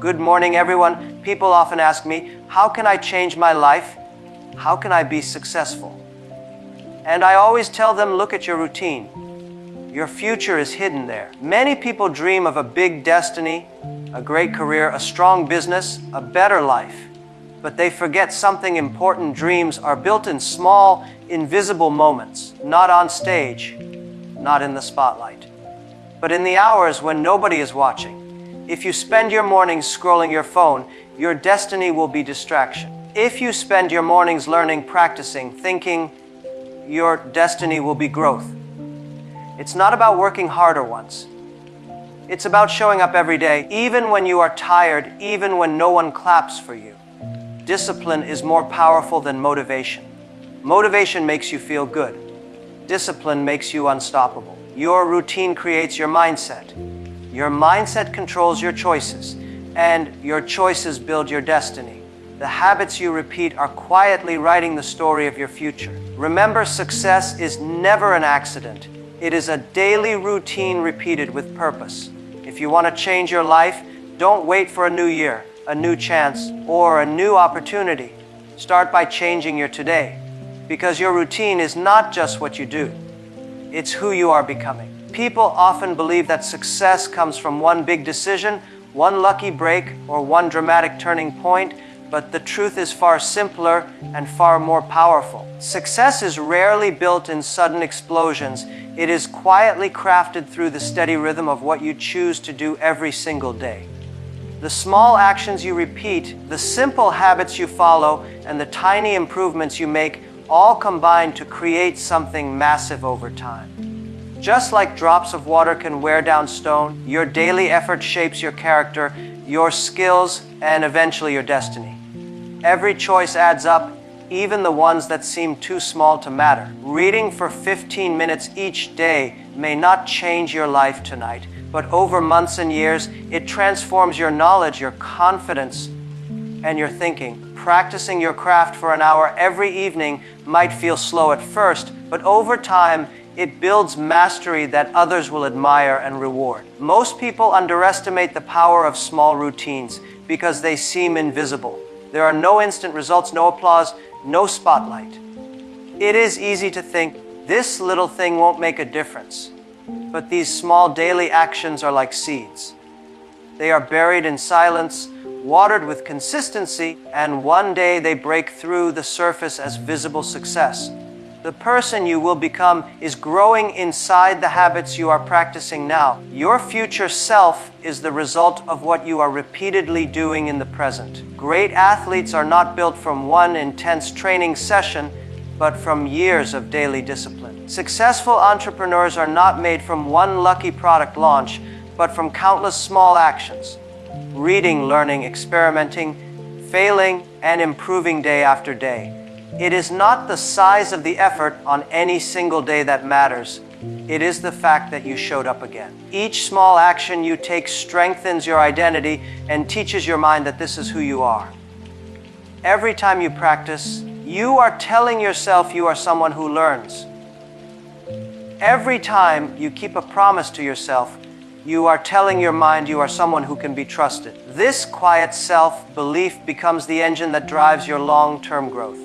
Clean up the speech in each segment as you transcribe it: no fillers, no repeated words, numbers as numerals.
Good morning, everyone. People often ask me, how can I change my life? How can I be successful? And I always tell them, look at your routine. Your future is hidden there. Many people dream of a big destiny, a great career, a strong business, a better life. But they forget something important. Dreams are built in small, invisible moments, not on stage, not in the spotlight, but in the hours when nobody is watching. If you spend your mornings scrolling your phone, your destiny will be distraction. If you spend your mornings learning, practicing, thinking, your destiny will be growth. It's not about working harder once. It's about showing up every day, even when you are tired, even when no one claps for you. Discipline is more powerful than motivation. Motivation makes you feel good. Discipline makes you unstoppable. Your routine creates your mindset. Your mindset controls your choices, and your choices build your destiny. The habits you repeat are quietly writing the story of your future. Remember, success is never an accident. It is a daily routine repeated with purpose. If you want to change your life, don't wait for a new year, a new chance, or a new opportunity. Start by changing your today, because your routine is not just what you do. It's who you are becoming. People often believe that success comes from one big decision, one lucky break, or one dramatic turning point, but the truth is far simpler and far more powerful. Success is rarely built in sudden explosions. It is quietly crafted through the steady rhythm of what you choose to do every single day. The small actions you repeat, the simple habits you follow, and the tiny improvements you make all combine to create something massive over time. Just like drops of water can wear down stone, your daily effort shapes your character, your skills, and eventually your destiny. Every choice adds up, even the ones that seem too small to matter. Reading for 15 minutes each day may not change your life tonight, but over months and years, it transforms your knowledge, your confidence, and your thinking. Practicing your craft for an hour every evening might feel slow at first, but over time, it builds mastery that others will admire and reward. Most people underestimate the power of small routines because they seem invisible. There are no instant results, no applause, no spotlight. It is easy to think, this little thing won't make a difference. But these small daily actions are like seeds. They are buried in silence, watered with consistency, and one day they break through the surface as visible success. The person you will become is growing inside the habits you are practicing now. Your future self is the result of what you are repeatedly doing in the present. Great athletes are not built from one intense training session, but from years of daily discipline. Successful entrepreneurs are not made from one lucky product launch, but from countless small actions. Reading, learning, experimenting, failing, and improving day after day. It is not the size of the effort on any single day that matters. It is the fact that you showed up again. Each small action you take strengthens your identity and teaches your mind that this is who you are. Every time you practice, you are telling yourself you are someone who learns. Every time you keep a promise to yourself, you are telling your mind you are someone who can be trusted. This quiet self-belief becomes the engine that drives your long-term growth.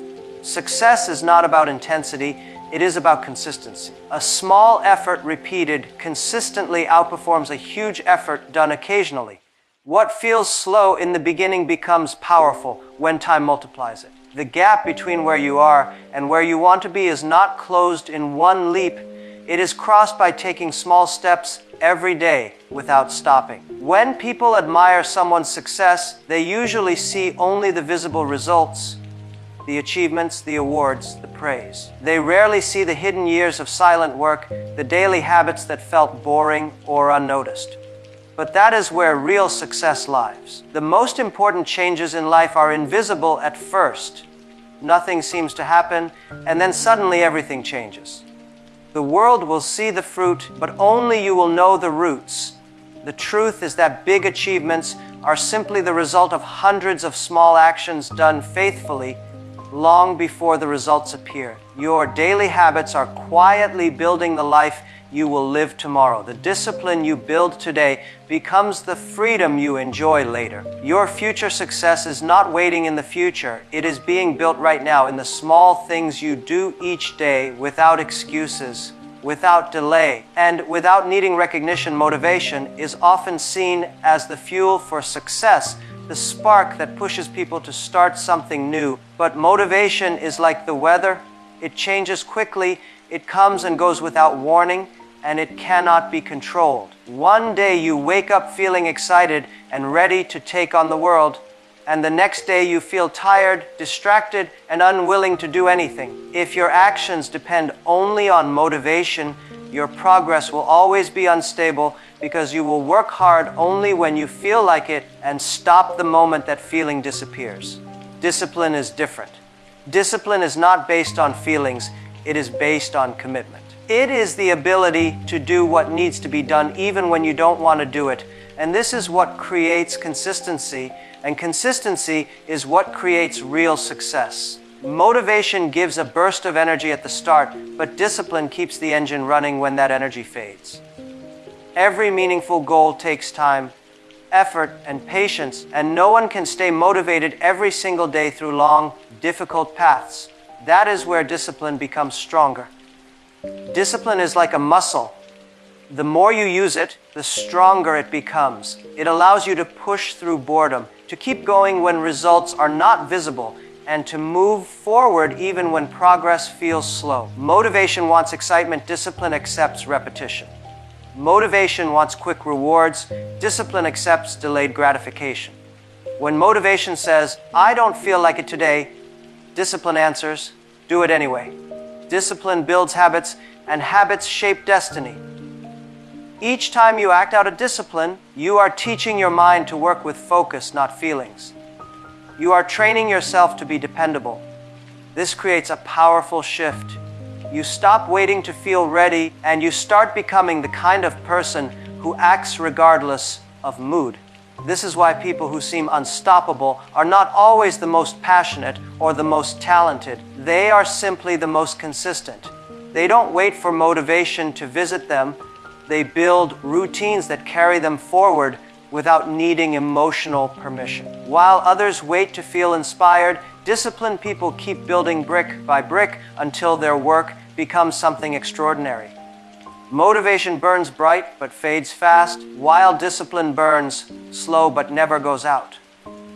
Success is not about intensity, it is about consistency. A small effort repeated consistently outperforms a huge effort done occasionally. What feels slow in the beginning becomes powerful when time multiplies it. The gap between where you are and where you want to be is not closed in one leap. It is crossed by taking small steps every day without stopping. When people admire someone's success, they usually see only the visible results, the achievements, the awards, the praise. They rarely see the hidden years of silent work, the daily habits that felt boring or unnoticed. But that is where real success lies. The most important changes in life are invisible at first. Nothing seems to happen, and then suddenly everything changes. The world will see the fruit, but only you will know the roots. The truth is that big achievements are simply the result of hundreds of small actions done faithfully long before the results appear. Your daily habits are quietly building the life you will live tomorrow. The discipline you build today becomes the freedom you enjoy later. Your future success is not waiting in the future. It is being built right now in the small things you do each day without excuses, without delay, and without needing recognition. Motivation is often seen as the fuel for success, the spark that pushes people to start something new. But motivation is like the weather. It changes quickly, it comes and goes without warning, and it cannot be controlled. One day you wake up feeling excited and ready to take on the world, and the next day you feel tired, distracted, and unwilling to do anything. If your actions depend only on motivation, your progress will always be unstable, because you will work hard only when you feel like it and stop the moment that feeling disappears. Discipline is different. Discipline is not based on feelings, it is based on commitment. It is the ability to do what needs to be done even when you don't want to do it. And this is what creates consistency, and consistency is what creates real success. Motivation gives a burst of energy at the start, but discipline keeps the engine running when that energy fades. Every meaningful goal takes time, effort, and patience, and no one can stay motivated every single day through long, difficult paths. That is where discipline becomes stronger. Discipline is like a muscle. The more you use it, the stronger it becomes. It allows you to push through boredom, to keep going when results are not visible, and to move forward even when progress feels slow. Motivation wants excitement, discipline accepts repetition. Motivation wants quick rewards, discipline accepts delayed gratification. When motivation says, "I don't feel like it today," discipline answers, "Do it anyway." Discipline builds habits, and habits shape destiny. Each time you act out of discipline, you are teaching your mind to work with focus, not feelings. You are training yourself to be dependable. This creates a powerful shift. You stop waiting to feel ready, and you start becoming the kind of person who acts regardless of mood. This is why people who seem unstoppable are not always the most passionate or the most talented. They are simply the most consistent. They don't wait for motivation to visit them. They build routines that carry them forward without needing emotional permission. While others wait to feel inspired, disciplined people keep building brick by brick until their work becomes something extraordinary. Motivation burns bright but fades fast, while discipline burns slow but never goes out.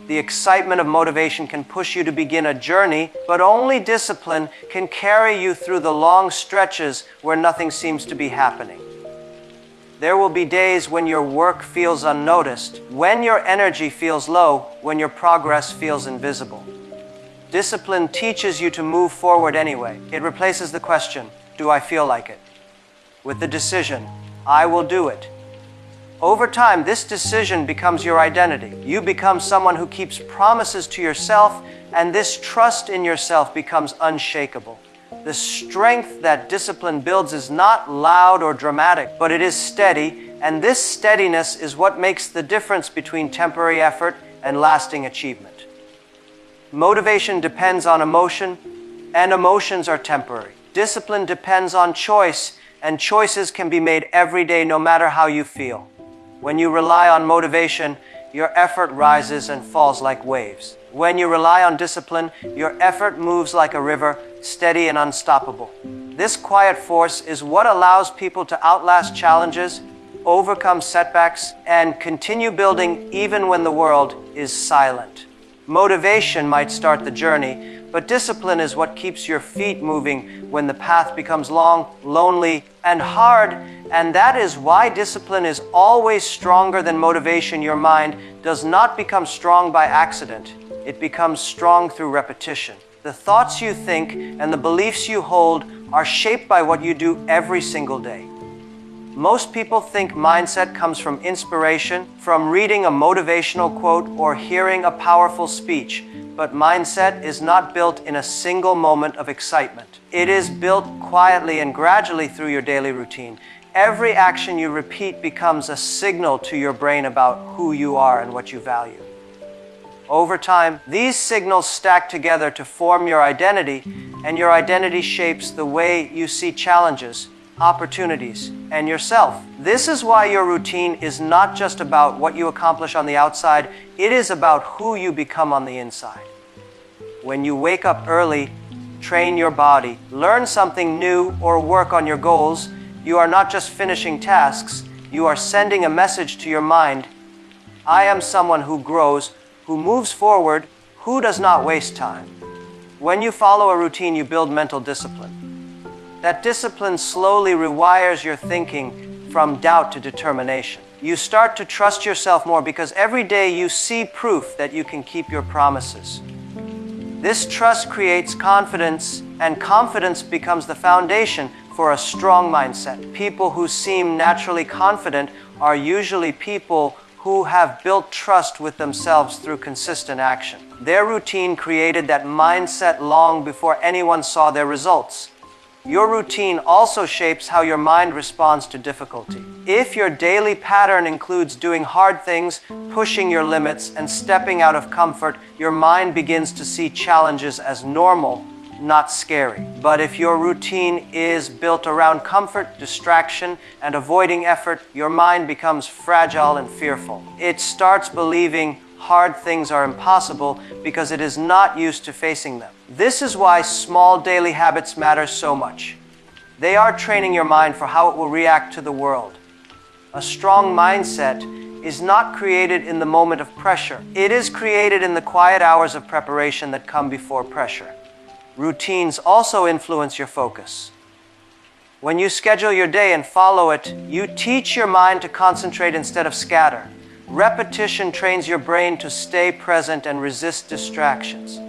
The excitement of motivation can push you to begin a journey, but only discipline can carry you through the long stretches where nothing seems to be happening. There will be days when your work feels unnoticed, when your energy feels low, when your progress feels invisible. Discipline teaches you to move forward anyway. It replaces the question, "Do I feel like it?" with the decision, "I will do it." Over time, this decision becomes your identity. You become someone who keeps promises to yourself, and this trust in yourself becomes unshakable. The strength that discipline builds is not loud or dramatic, but it is steady, and this steadiness is what makes the difference between temporary effort and lasting achievement. Motivation depends on emotion, and emotions are temporary. Discipline depends on choice, and choices can be made every day no matter how you feel. When you rely on motivation, your effort rises and falls like waves. When you rely on discipline, your effort moves like a river, steady and unstoppable. This quiet force is what allows people to outlast challenges, overcome setbacks, and continue building even when the world is silent. Motivation might start the journey, but discipline is what keeps your feet moving when the path becomes long, lonely, and hard. And that is why discipline is always stronger than motivation. Your mind does not become strong by accident. It becomes strong through repetition. The thoughts you think and the beliefs you hold are shaped by what you do every single day. Most people think mindset comes from inspiration, from reading a motivational quote or hearing a powerful speech. But mindset is not built in a single moment of excitement. It is built quietly and gradually through your daily routine. Every action you repeat becomes a signal to your brain about who you are and what you value. Over time, these signals stack together to form your identity, and your identity shapes the way you see challenges, opportunities, and yourself. This is why your routine is not just about what you accomplish on the outside, it is about who you become on the inside. When you wake up early, train your body, learn something new, or work on your goals, you are not just finishing tasks, you are sending a message to your mind. I am someone who grows, who moves forward, who does not waste time. When you follow a routine, you build mental discipline. That discipline slowly rewires your thinking from doubt to determination. You start to trust yourself more because every day you see proof that you can keep your promises. This trust creates confidence, and confidence becomes the foundation for a strong mindset. People who seem naturally confident are usually people who have built trust with themselves through consistent action. Their routine created that mindset long before anyone saw their results. Your routine also shapes how your mind responds to difficulty. If your daily pattern includes doing hard things, pushing your limits, and stepping out of comfort, your mind begins to see challenges as normal, not scary. But if your routine is built around comfort, distraction, and avoiding effort, your mind becomes fragile and fearful. It starts believing hard things are impossible because it is not used to facing them. This is why small daily habits matter so much. They are training your mind for how it will react to the world. A strong mindset is not created in the moment of pressure. It is created in the quiet hours of preparation that come before pressure. Routines also influence your focus. When you schedule your day and follow it, you teach your mind to concentrate instead of scatter. Repetition trains your brain to stay present and resist distractions.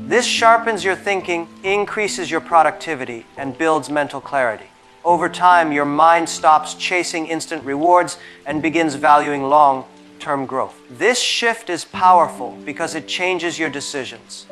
This sharpens your thinking, increases your productivity, and builds mental clarity. Over time, your mind stops chasing instant rewards and begins valuing long-term growth. This shift is powerful because it changes your decisions.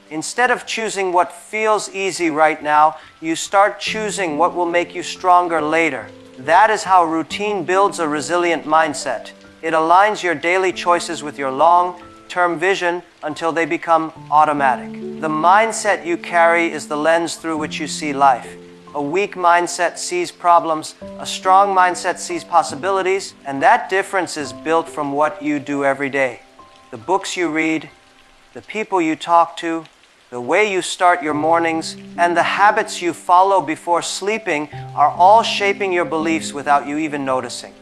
Instead of choosing what feels easy right now, you start choosing what will make you stronger later. That is how routine builds a resilient mindset. It aligns your daily choices with your long-term vision until they become automatic. The mindset you carry is the lens through which you see life. A weak mindset sees problems, a strong mindset sees possibilities, and that difference is built from what you do every day. The books you read, the people you talk to, the way you start your mornings, and the habits you follow before sleeping are all shaping your beliefs without you even noticing.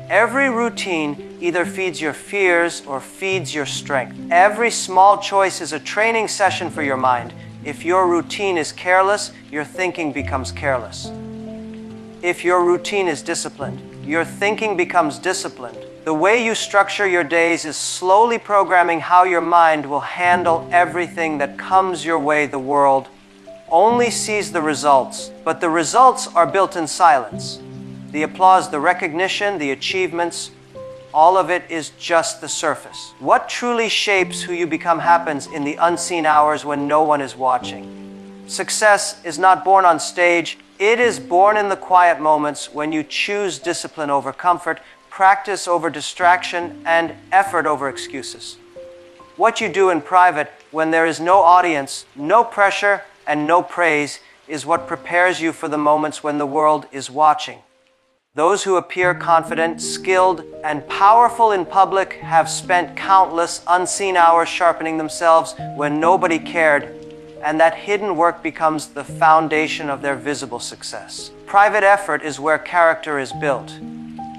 Every routine either feeds your fears or feeds your strength. Every small choice is a training session for your mind. If your routine is careless, your thinking becomes careless. If your routine is disciplined, your thinking becomes disciplined. The way you structure your days is slowly programming how your mind will handle everything that comes your way. The world only sees the results, but the results are built in silence. The applause, the recognition, the achievements, all of it is just the surface. What truly shapes who you become happens in the unseen hours when no one is watching. Success is not born on stage. It is born in the quiet moments when you choose discipline over comfort, practice over distraction, and effort over excuses. What you do in private when there is no audience, no pressure, and no praise is what prepares you for the moments when the world is watching. Those who appear confident, skilled, and powerful in public have spent countless unseen hours sharpening themselves when nobody cared, and that hidden work becomes the foundation of their visible success. Private effort is where character is built.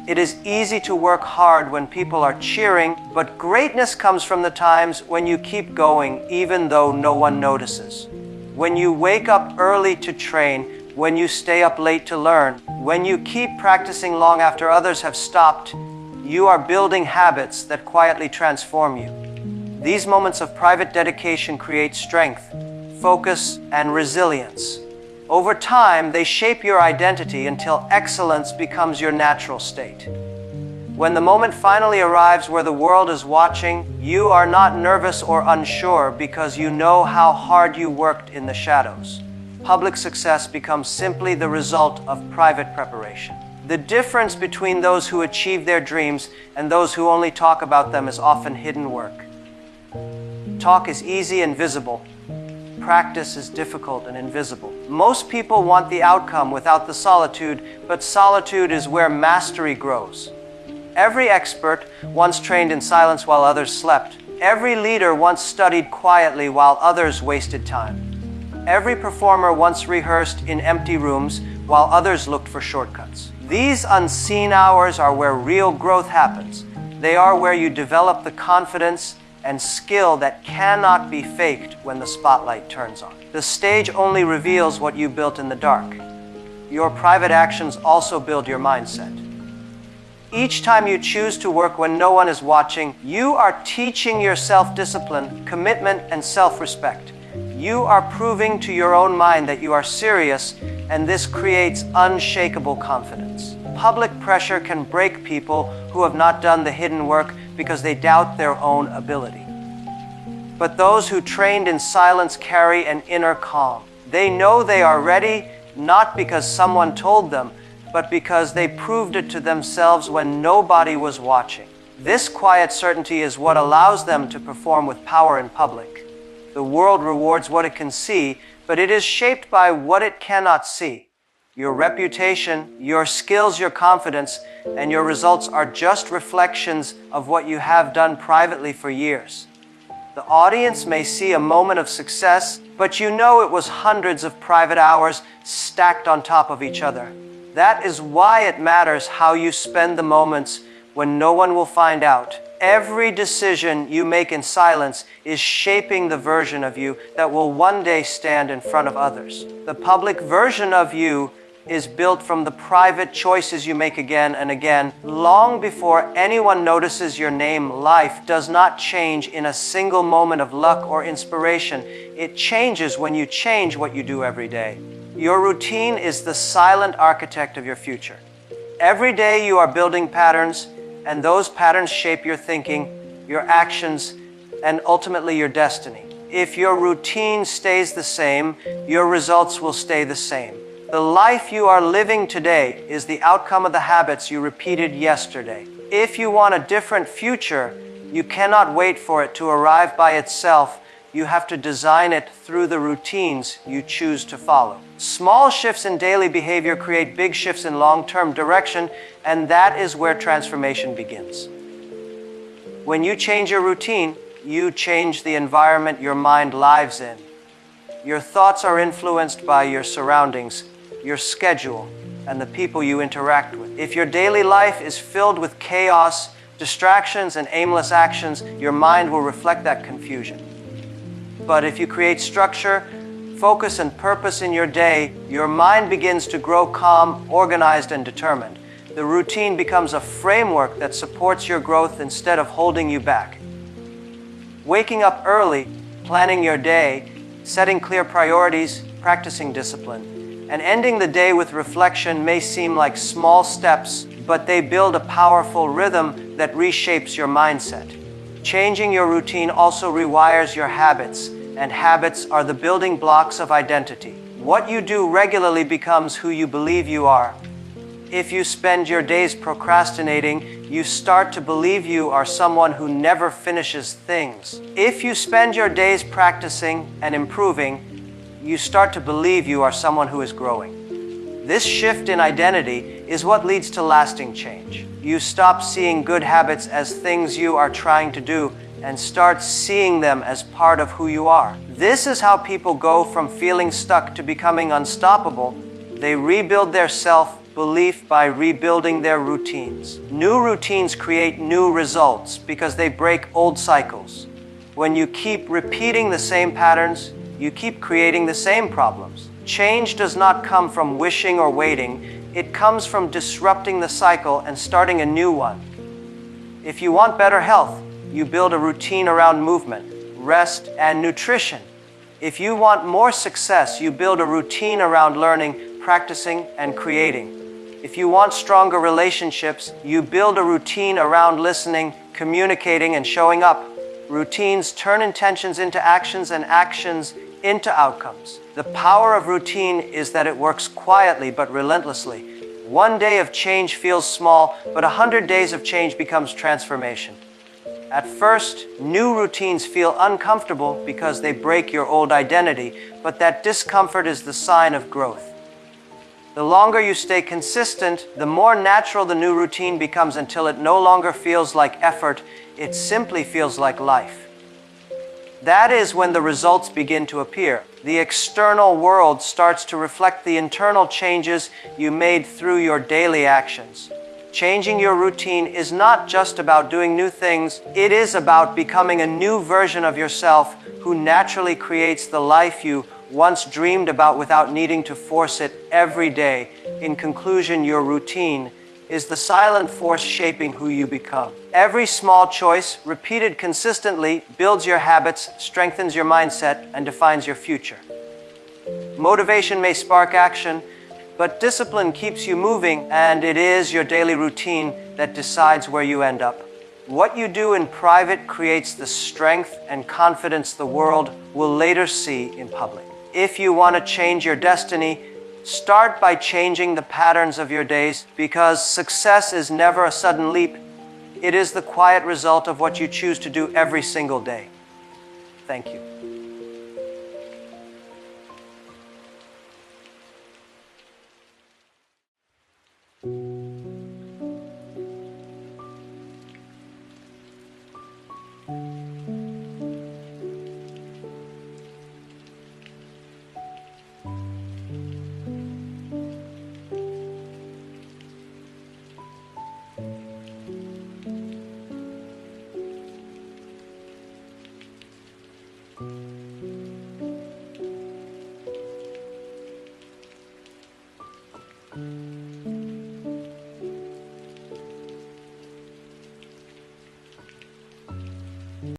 It is easy to work hard when people are cheering, but greatness comes from the times when you keep going even though no one notices. When you wake up early to train, when you stay up late to learn, when you keep practicing long after others have stopped, you are building habits that quietly transform you. These moments of private dedication create strength, focus, and resilience. Over time, they shape your identity until excellence becomes your natural state. When the moment finally arrives where the world is watching, you are not nervous or unsure because you know how hard you worked in the shadows. Public success becomes simply the result of private preparation. The difference between those who achieve their dreams and those who only talk about them is often hidden work. Talk is easy and visible. practice is difficult and invisible. Most people want the outcome without the solitude, but solitude is where mastery grows. Every expert once trained in silence while others slept. Every leader once studied quietly while others wasted time. Every performer once rehearsed in empty rooms while others looked for shortcuts. These unseen hours are where real growth happens. They are where you develop the confidence and skill that cannot be faked when the spotlight turns on. The stage only reveals what you built in the dark. Your private actions also build your mindset. Each time you choose to work when no one is watching, you are teaching yourself discipline, commitment, and self-respect. You are proving to your own mind that you are serious, and this creates unshakable confidence. Public pressure can break people who have not done the hidden work because they doubt their own ability. But those who trained in silence carry an inner calm. They know they are ready, not because someone told them, but because they proved it to themselves when nobody was watching. This quiet certainty is what allows them to perform with power in public. The world rewards what it can see, but it is shaped by what it cannot see. Your reputation, your skills, your confidence, and your results are just reflections of what you have done privately for years. The audience may see a moment of success, but you know it was hundreds of private hours stacked on top of each other. That is why it matters how you spend the moments when no one will find out. Every decision you make in silence is shaping the version of you that will one day stand in front of others. The public version of you is built from the private choices you make again and again, long before anyone notices your name. Life does not change in a single moment of luck or inspiration. It changes when you change what you do every day. Your routine is the silent architect of your future. Every day you are building patterns, and those patterns shape your thinking, your actions, and ultimately your destiny. If your routine stays the same, your results will stay the same. The life you are living today is the outcome of the habits you repeated yesterday. If you want a different future, you cannot wait for it to arrive by itself. You have to design it through the routines you choose to follow. Small shifts in daily behavior create big shifts in long-term direction, and that is where transformation begins. When you change your routine, you change the environment your mind lives in. Your thoughts are influenced by your surroundings, your schedule, and the people you interact with. If your daily life is filled with chaos, distractions, and aimless actions, your mind will reflect that confusion. But if you create structure, focus, and purpose in your day, your mind begins to grow calm, organized, and determined. The routine becomes a framework that supports your growth instead of holding you back. Waking up early, planning your day, setting clear priorities, practicing discipline, and ending the day with reflection may seem like small steps, but they build a powerful rhythm that reshapes your mindset. Changing your routine also rewires your habits, and habits are the building blocks of identity. What you do regularly becomes who you believe you are. If you spend your days procrastinating, you start to believe you are someone who never finishes things. If you spend your days practicing and improving, you start to believe you are someone who is growing. This shift in identity is what leads to lasting change. You stop seeing good habits as things you are trying to do and start seeing them as part of who you are. This is how people go from feeling stuck to becoming unstoppable. They rebuild their self-belief by rebuilding their routines. New routines create new results because they break old cycles. When you keep repeating the same patterns, you keep creating the same problems. Change does not come from wishing or waiting. It comes from disrupting the cycle and starting a new one. If you want better health, you build a routine around movement, rest, and nutrition. If you want more success, you build a routine around learning, practicing, and creating. If you want stronger relationships, you build a routine around listening, communicating, and showing up. Routines turn intentions into actions and actions into outcomes. The power of routine is that it works quietly but relentlessly. One day of change feels small, but 100 days of change becomes transformation. At first, new routines feel uncomfortable because they break your old identity, but that discomfort is the sign of growth. The longer you stay consistent, the more natural the new routine becomes until it no longer feels like effort, it simply feels like life. That is when the results begin to appear. The external world starts to reflect the internal changes you made through your daily actions. Changing your routine is not just about doing new things, it is about becoming a new version of yourself who naturally creates the life you once dreamed about without needing to force it every day. In conclusion, your routine is the silent force shaping who you become. Every small choice, repeated consistently, builds your habits, strengthens your mindset, and defines your future. Motivation may spark action, but discipline keeps you moving, and it is your daily routine that decides where you end up. What you do in private creates the strength and confidence the world will later see in public. If you want to change your destiny, start by changing the patterns of your days, because success is never a sudden leap. It is the quiet result of what you choose to do every single day. Thank you.